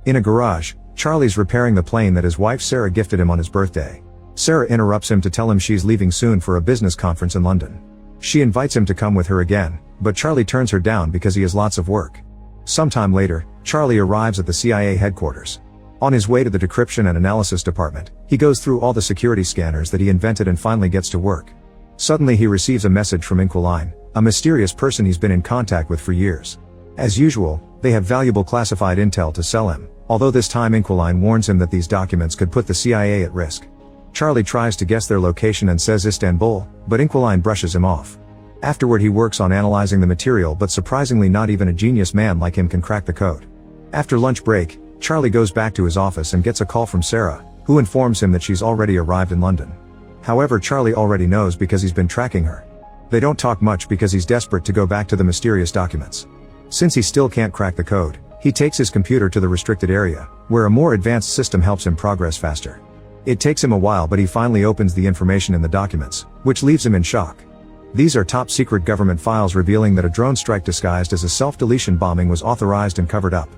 In a garage, Charlie's repairing the plane that his wife Sarah gifted him on his birthday. Sarah interrupts him to tell him she's leaving soon for a business conference in London. She invites him to come with her again, but Charlie turns her down because he has lots of work. Sometime later, Charlie arrives at the CIA headquarters. On his way to the decryption and analysis department, he goes through all the security scanners that he invented and finally gets to work. Suddenly he receives a message from Inquiline, a mysterious person he's been in contact with for years. As usual, they have valuable classified intel to sell him, although this time Inquiline warns him that these documents could put the CIA at risk. Charlie tries to guess their location and says Istanbul, but Inquiline brushes him off. Afterward he works on analyzing the material, but surprisingly not even a genius man like him can crack the code. After lunch break, Charlie goes back to his office and gets a call from Sarah, who informs him that she's already arrived in London. However, Charlie already knows because he's been tracking her. They don't talk much because he's desperate to go back to the mysterious documents. Since he still can't crack the code, he takes his computer to the restricted area, where a more advanced system helps him progress faster. It takes him a while, but he finally opens the information in the documents, which leaves him in shock. These are top-secret government files revealing that a drone strike disguised as a self-deletion bombing was authorized and covered up.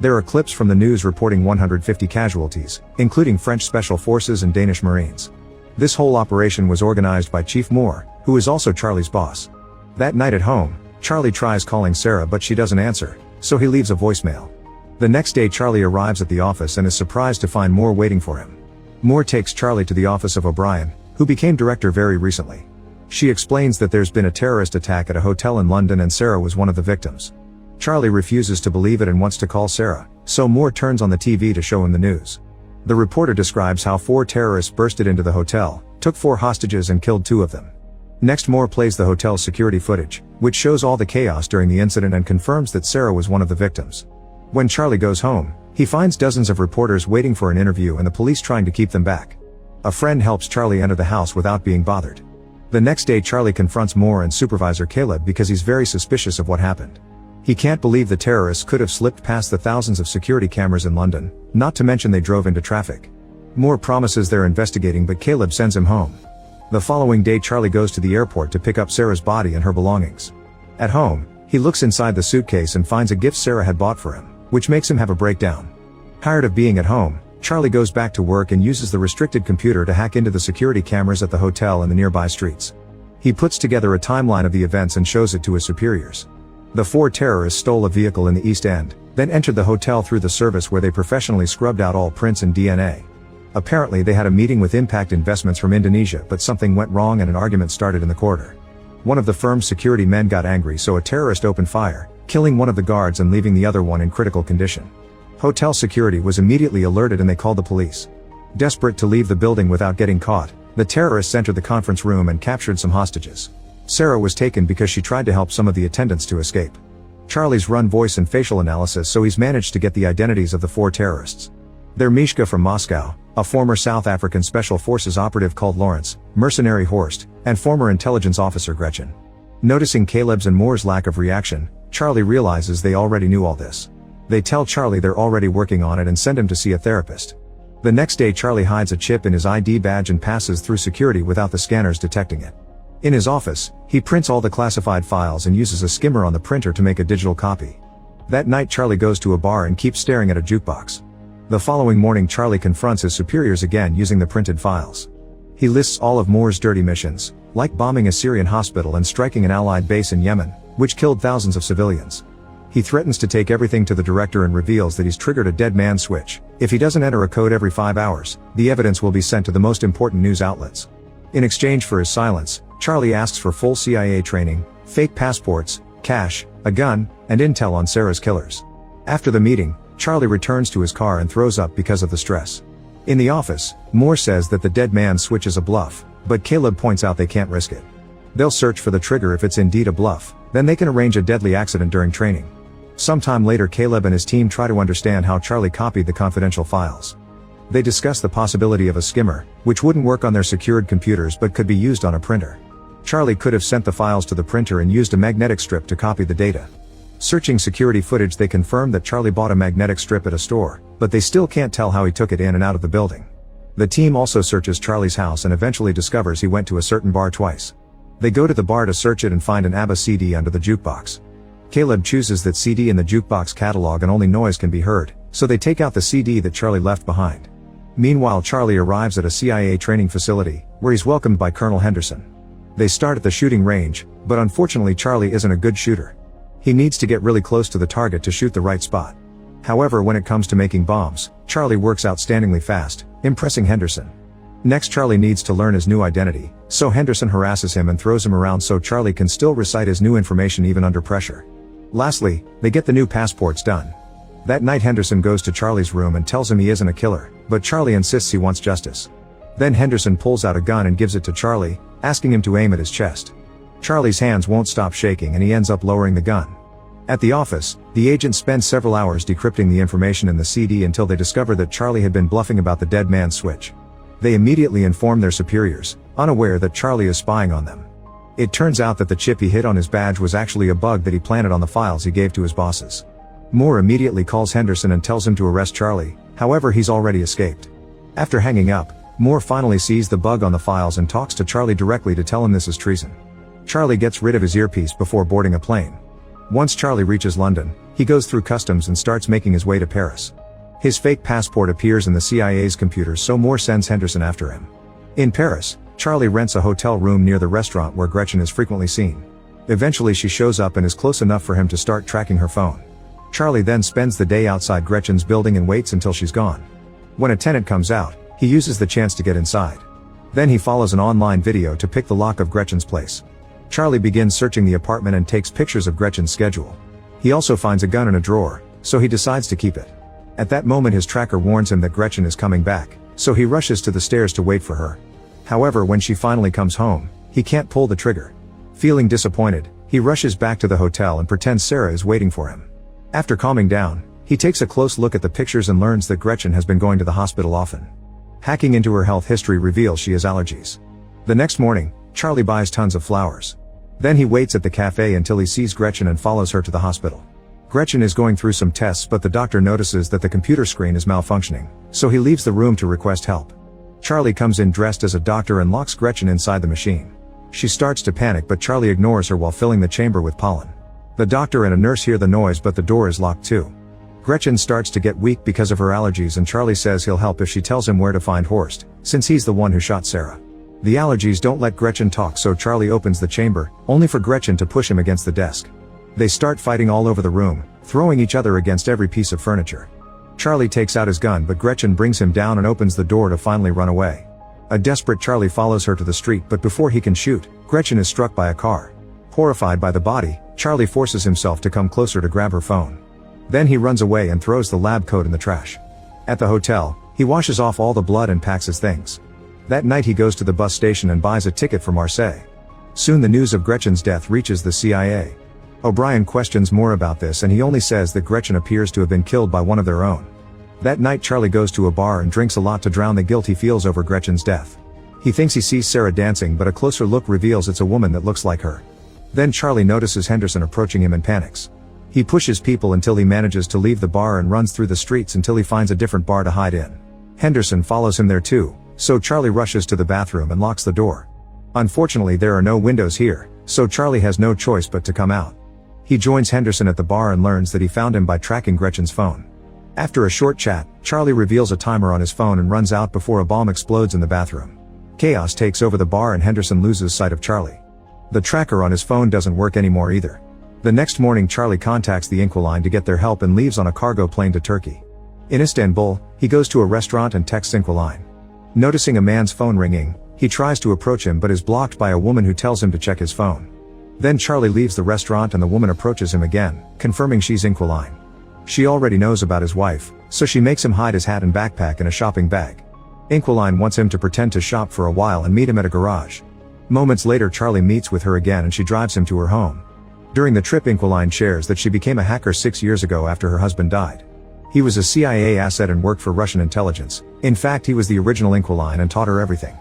There are clips from the news reporting 150 casualties, including French Special Forces and Danish Marines. This whole operation was organized by Chief Moore, who is also Charlie's boss. That night at home, Charlie tries calling Sarah but she doesn't answer, so he leaves a voicemail. The next day Charlie arrives at the office and is surprised to find Moore waiting for him. Moore takes Charlie to the office of O'Brien, who became director very recently. She explains that there's been a terrorist attack at a hotel in London and Sarah was one of the victims. Charlie refuses to believe it and wants to call Sarah, so Moore turns on the TV to show him the news. The reporter describes how 4 terrorists bursted into the hotel, took 4 hostages and killed 2 of them. Next, Moore plays the hotel's security footage, which shows all the chaos during the incident and confirms that Sarah was one of the victims. When Charlie goes home, he finds dozens of reporters waiting for an interview and the police trying to keep them back. A friend helps Charlie enter the house without being bothered. The next day Charlie confronts Moore and Supervisor Caleb because he's very suspicious of what happened. He can't believe the terrorists could have slipped past the thousands of security cameras in London, not to mention they drove into traffic. Moore promises they're investigating but Caleb sends him home. The following day Charlie goes to the airport to pick up Sarah's body and her belongings. At home, he looks inside the suitcase and finds a gift Sarah had bought for him, which makes him have a breakdown. Tired of being at home, Charlie goes back to work and uses the restricted computer to hack into the security cameras at the hotel and the nearby streets. He puts together a timeline of the events and shows it to his superiors. The 4 terrorists stole a vehicle in the East End, then entered the hotel through the service where they professionally scrubbed out all prints and DNA. Apparently they had a meeting with Impact Investments from Indonesia, but something went wrong and an argument started in the corridor. One of the firm's security men got angry, so a terrorist opened fire, killing one of the guards and leaving the other one in critical condition. Hotel security was immediately alerted and they called the police. Desperate to leave the building without getting caught, the terrorists entered the conference room and captured some hostages. Sarah was taken because she tried to help some of the attendants to escape. Charlie's run voice and facial analysis, so he's managed to get the identities of the 4 terrorists. They're Mishka from Moscow, a former South African Special Forces operative called Lawrence, mercenary Horst, and former intelligence officer Gretchen. Noticing Caleb's and Moore's lack of reaction, Charlie realizes they already knew all this. They tell Charlie they're already working on it and send him to see a therapist. The next day Charlie hides a chip in his ID badge and passes through security without the scanners detecting it. In his office, he prints all the classified files and uses a skimmer on the printer to make a digital copy. That night Charlie goes to a bar and keeps staring at a jukebox. The following morning Charlie confronts his superiors again using the printed files. He lists all of Moore's dirty missions, like bombing a Syrian hospital and striking an Allied base in Yemen, which killed thousands of civilians. He threatens to take everything to the director and reveals that he's triggered a dead man switch. If he doesn't enter a code every 5 hours, the evidence will be sent to the most important news outlets. In exchange for his silence, Charlie asks for full CIA training, fake passports, cash, a gun, and intel on Sarah's killers. After the meeting, Charlie returns to his car and throws up because of the stress. In the office, Moore says that the dead man switch is a bluff, but Caleb points out they can't risk it. They'll search for the trigger if it's indeed a bluff, then they can arrange a deadly accident during training. Sometime later Caleb and his team try to understand how Charlie copied the confidential files. They discuss the possibility of a skimmer, which wouldn't work on their secured computers but could be used on a printer. Charlie could have sent the files to the printer and used a magnetic strip to copy the data. Searching security footage they confirm that Charlie bought a magnetic strip at a store, but they still can't tell how he took it in and out of the building. The team also searches Charlie's house and eventually discovers he went to a certain bar twice. They go to the bar to search it and find an ABBA CD under the jukebox. Caleb chooses that CD in the jukebox catalog and only noise can be heard, so they take out the CD that Charlie left behind. Meanwhile, Charlie arrives at a CIA training facility, where he's welcomed by Colonel Henderson. They start at the shooting range, but unfortunately Charlie isn't a good shooter. He needs to get really close to the target to shoot the right spot. However, when it comes to making bombs, Charlie works outstandingly fast, impressing Henderson. Next, Charlie needs to learn his new identity, so Henderson harasses him and throws him around so Charlie can still recite his new information even under pressure. Lastly, they get the new passports done. That night, Henderson goes to Charlie's room and tells him he isn't a killer, but Charlie insists he wants justice. Then Henderson pulls out a gun and gives it to Charlie, asking him to aim at his chest. Charlie's hands won't stop shaking and he ends up lowering the gun. At the office, the agents spend several hours decrypting the information in the CD until they discover that Charlie had been bluffing about the dead man's switch. They immediately inform their superiors, unaware that Charlie is spying on them. It turns out that the chip he hid on his badge was actually a bug that he planted on the files he gave to his bosses. Moore immediately calls Henderson and tells him to arrest Charlie, however he's already escaped. After hanging up, Moore finally sees the bug on the files and talks to Charlie directly to tell him this is treason. Charlie gets rid of his earpiece before boarding a plane. Once Charlie reaches London, he goes through customs and starts making his way to Paris. His fake passport appears in the CIA's computer, so Moore sends Henderson after him. In Paris, Charlie rents a hotel room near the restaurant where Gretchen is frequently seen. Eventually she shows up and is close enough for him to start tracking her phone. Charlie then spends the day outside Gretchen's building and waits until she's gone. When a tenant comes out, he uses the chance to get inside. Then he follows an online video to pick the lock of Gretchen's place. Charlie begins searching the apartment and takes pictures of Gretchen's schedule. He also finds a gun in a drawer, so he decides to keep it. At that moment his tracker warns him that Gretchen is coming back, so he rushes to the stairs to wait for her. However, when she finally comes home, he can't pull the trigger. Feeling disappointed, he rushes back to the hotel and pretends Sarah is waiting for him. After calming down, he takes a close look at the pictures and learns that Gretchen has been going to the hospital often. Hacking into her health history reveals she has allergies. The next morning, Charlie buys tons of flowers. Then he waits at the cafe until he sees Gretchen and follows her to the hospital. Gretchen is going through some tests, but the doctor notices that the computer screen is malfunctioning, so he leaves the room to request help. Charlie comes in dressed as a doctor and locks Gretchen inside the machine. She starts to panic, but Charlie ignores her while filling the chamber with pollen. The doctor and a nurse hear the noise, but the door is locked too. Gretchen starts to get weak because of her allergies, and Charlie says he'll help if she tells him where to find Horst, since he's the one who shot Sarah. The allergies don't let Gretchen talk, so Charlie opens the chamber, only for Gretchen to push him against the desk. They start fighting all over the room, throwing each other against every piece of furniture. Charlie takes out his gun, but Gretchen brings him down and opens the door to finally run away. A desperate Charlie follows her to the street, but before he can shoot, Gretchen is struck by a car. Horrified by the body, Charlie forces himself to come closer to grab her phone. Then he runs away and throws the lab coat in the trash. At the hotel, he washes off all the blood and packs his things. That night he goes to the bus station and buys a ticket for Marseille. Soon the news of Gretchen's death reaches the CIA. O'Brien questions more about this, and he only says that Gretchen appears to have been killed by one of their own. That night Charlie goes to a bar and drinks a lot to drown the guilt he feels over Gretchen's death. He thinks he sees Sarah dancing, but a closer look reveals it's a woman that looks like her. Then Charlie notices Henderson approaching him and panics. He pushes people until he manages to leave the bar and runs through the streets until he finds a different bar to hide in. Henderson follows him there too, so Charlie rushes to the bathroom and locks the door. Unfortunately, there are no windows here, so Charlie has no choice but to come out. He joins Henderson at the bar and learns that he found him by tracking Gretchen's phone. After a short chat, Charlie reveals a timer on his phone and runs out before a bomb explodes in the bathroom. Chaos takes over the bar and Henderson loses sight of Charlie. The tracker on his phone doesn't work anymore either. The next morning Charlie contacts the Inquiline to get their help and leaves on a cargo plane to Turkey. In Istanbul, he goes to a restaurant and texts Inquiline. Noticing a man's phone ringing, he tries to approach him but is blocked by a woman who tells him to check his phone. Then Charlie leaves the restaurant and the woman approaches him again, confirming she's Inquiline. She already knows about his wife, so she makes him hide his hat and backpack in a shopping bag. Inquiline wants him to pretend to shop for a while and meet him at a garage. Moments later Charlie meets with her again and she drives him to her home. During the trip Inquiline shares that she became a hacker 6 years ago after her husband died. He was a CIA asset and worked for Russian intelligence. In fact, he was the original Inquiline and taught her everything.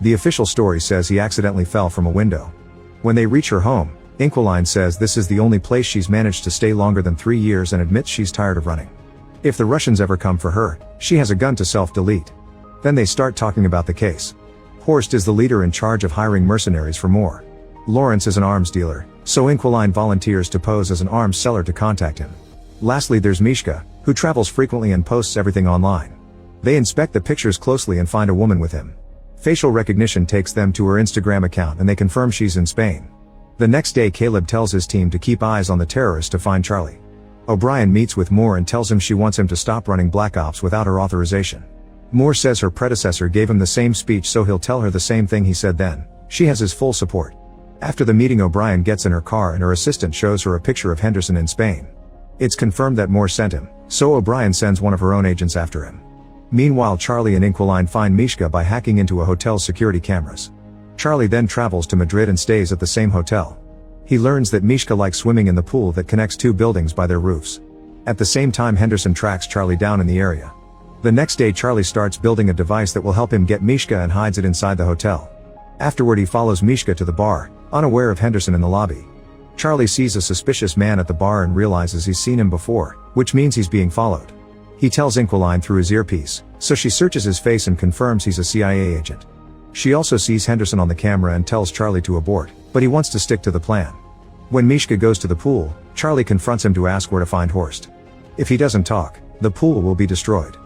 The official story says he accidentally fell from a window. When they reach her home, Inquiline says this is the only place she's managed to stay longer than 3 years and admits she's tired of running. If the Russians ever come for her, she has a gun to self-delete. Then they start talking about the case. Horst is the leader in charge of hiring mercenaries for more. Lawrence is an arms dealer, so Inquiline volunteers to pose as an arms seller to contact him. Lastly, there's Mishka, who travels frequently and posts everything online. They inspect the pictures closely and find a woman with him. Facial recognition takes them to her Instagram account and they confirm she's in Spain. The next day, Caleb tells his team to keep eyes on the terrorist to find Charlie. O'Brien meets with Moore and tells him she wants him to stop running Black Ops without her authorization. Moore says her predecessor gave him the same speech, so he'll tell her the same thing he said then. She has his full support. After the meeting, O'Brien gets in her car and her assistant shows her a picture of Henderson in Spain. It's confirmed that Moore sent him, so O'Brien sends one of her own agents after him. Meanwhile, Charlie and Inquiline find Mishka by hacking into a hotel's security cameras. Charlie then travels to Madrid and stays at the same hotel. He learns that Mishka likes swimming in the pool that connects two buildings by their roofs. At the same time, Henderson tracks Charlie down in the area. The next day, Charlie starts building a device that will help him get Mishka and hides it inside the hotel. Afterward, he follows Mishka to the bar, unaware of Henderson in the lobby. Charlie sees a suspicious man at the bar and realizes he's seen him before, which means he's being followed. He tells Inquiline through his earpiece, so she searches his face and confirms he's a CIA agent. She also sees Henderson on the camera and tells Charlie to abort, but he wants to stick to the plan. When Mishka goes to the pool, Charlie confronts him to ask where to find Horst. If he doesn't talk, the pool will be destroyed.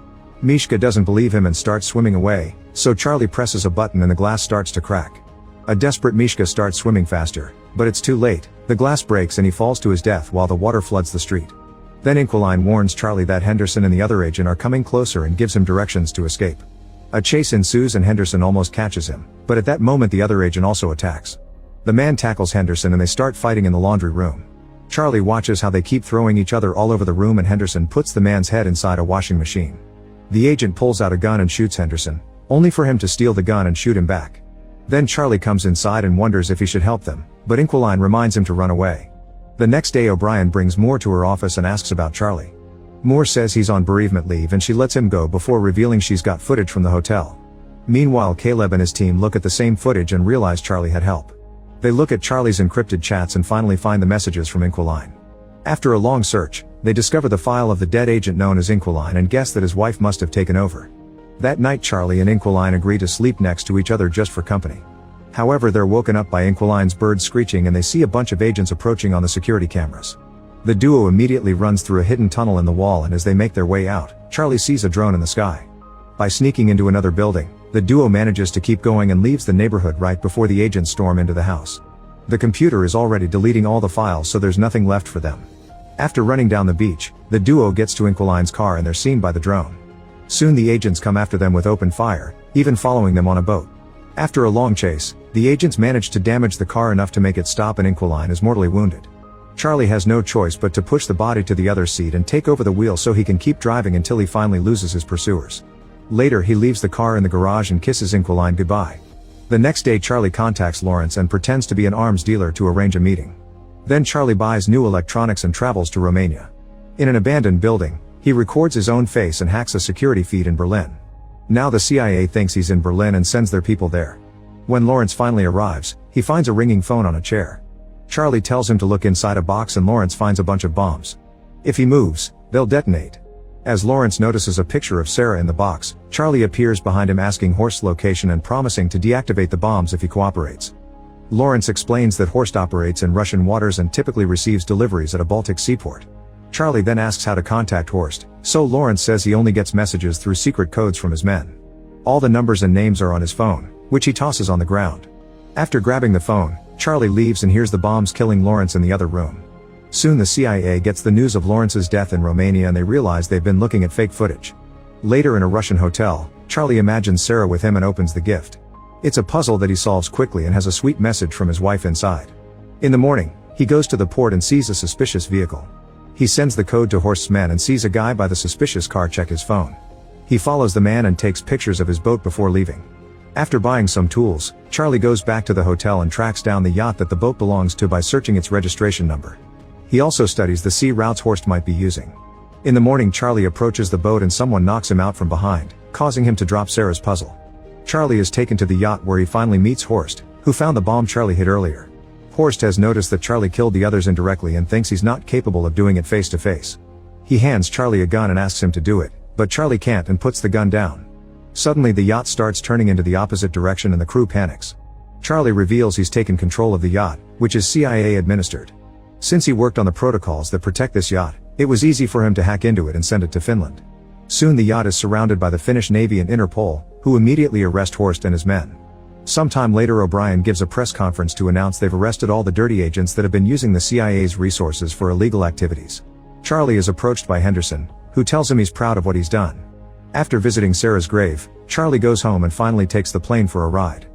Mishka doesn't believe him and starts swimming away, so Charlie presses a button and the glass starts to crack. A desperate Mishka starts swimming faster, but it's too late. The glass breaks and he falls to his death while the water floods the street. Then Inquiline warns Charlie that Henderson and the other agent are coming closer and gives him directions to escape. A chase ensues and Henderson almost catches him, but at that moment the other agent also attacks. The man tackles Henderson and they start fighting in the laundry room. Charlie watches how they keep throwing each other all over the room and Henderson puts the man's head inside a washing machine. The agent pulls out a gun and shoots Henderson, only for him to steal the gun and shoot him back. Then Charlie comes inside and wonders if he should help them, but Inquiline reminds him to run away. The next day, O'Brien brings Moore to her office and asks about Charlie. Moore says he's on bereavement leave and she lets him go before revealing she's got footage from the hotel. Meanwhile, Caleb and his team look at the same footage and realize Charlie had help. They look at Charlie's encrypted chats and finally find the messages from Inquiline. After a long search, they discover the file of the dead agent known as Inquiline and guess that his wife must have taken over. That night, Charlie and Inquiline agree to sleep next to each other just for company. However, they're woken up by Inquiline's bird screeching and they see a bunch of agents approaching on the security cameras. The duo immediately runs through a hidden tunnel in the wall and as they make their way out, Charlie sees a drone in the sky. By sneaking into another building, the duo manages to keep going and leaves the neighborhood right before the agents storm into the house. The computer is already deleting all the files, so there's nothing left for them. After running down the beach, the duo gets to Inquiline's car and they're seen by the drone. Soon the agents come after them with open fire, even following them on a boat. After a long chase, the agents manage to damage the car enough to make it stop and Inquiline is mortally wounded. Charlie has no choice but to push the body to the other seat and take over the wheel so he can keep driving until he finally loses his pursuers. Later, he leaves the car in the garage and kisses Inquiline goodbye. The next day, Charlie contacts Lawrence and pretends to be an arms dealer to arrange a meeting. Then Charlie buys new electronics and travels to Romania. In an abandoned building, he records his own face and hacks a security feed in Berlin. Now the CIA thinks he's in Berlin and sends their people there. When Lawrence finally arrives, he finds a ringing phone on a chair. Charlie tells him to look inside a box and Lawrence finds a bunch of bombs. If he moves, they'll detonate. As Lawrence notices a picture of Sarah in the box, Charlie appears behind him asking Horst's location and promising to deactivate the bombs if he cooperates. Lawrence explains that Horst operates in Russian waters and typically receives deliveries at a Baltic seaport. Charlie then asks how to contact Horst, so Lawrence says he only gets messages through secret codes from his men. All the numbers and names are on his phone, which he tosses on the ground. After grabbing the phone, Charlie leaves and hears the bombs killing Lawrence in the other room. Soon the CIA gets the news of Lawrence's death in Romania and they realize they've been looking at fake footage. Later in a Russian hotel, Charlie imagines Sarah with him and opens the gift. It's a puzzle that he solves quickly and has a sweet message from his wife inside. In the morning, he goes to the port and sees a suspicious vehicle. He sends the code to Horst's men and sees a guy by the suspicious car check his phone. He follows the man and takes pictures of his boat before leaving. After buying some tools, Charlie goes back to the hotel and tracks down the yacht that the boat belongs to by searching its registration number. He also studies the sea routes Horst might be using. In the morning, Charlie approaches the boat and someone knocks him out from behind, causing him to drop Sarah's puzzle. Charlie is taken to the yacht where he finally meets Horst, who found the bomb Charlie hid earlier. Horst has noticed that Charlie killed the others indirectly and thinks he's not capable of doing it face to face. He hands Charlie a gun and asks him to do it, but Charlie can't and puts the gun down. Suddenly the yacht starts turning into the opposite direction and the crew panics. Charlie reveals he's taken control of the yacht, which is CIA administered. Since he worked on the protocols that protect this yacht, It was easy for him to hack into it and send it to Finland. Soon the yacht is surrounded by the Finnish Navy and Interpol, who immediately arrest Horst and his men. Sometime later O'Brien gives a press conference to announce they've arrested all the dirty agents that have been using the CIA's resources for illegal activities. Charlie is approached by Henderson, who tells him he's proud of what he's done. After visiting Sarah's grave, Charlie goes home and finally takes the plane for a ride.